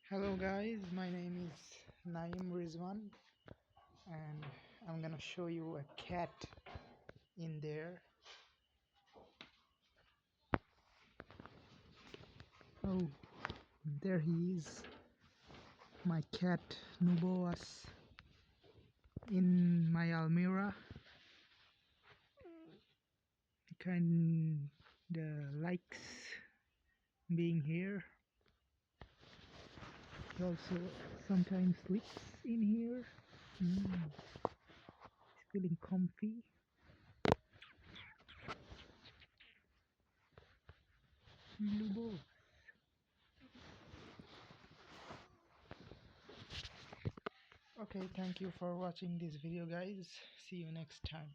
Hello guys, my name is Naim Rizwan and I'm gonna show you a cat in there. Oh, there he is. My cat Nubo was in my almirah. He kinda likes being here. He also sometimes sleeps in here. He's feeling comfy. Nubo. Okay, thank you for watching this video guys. See you next time.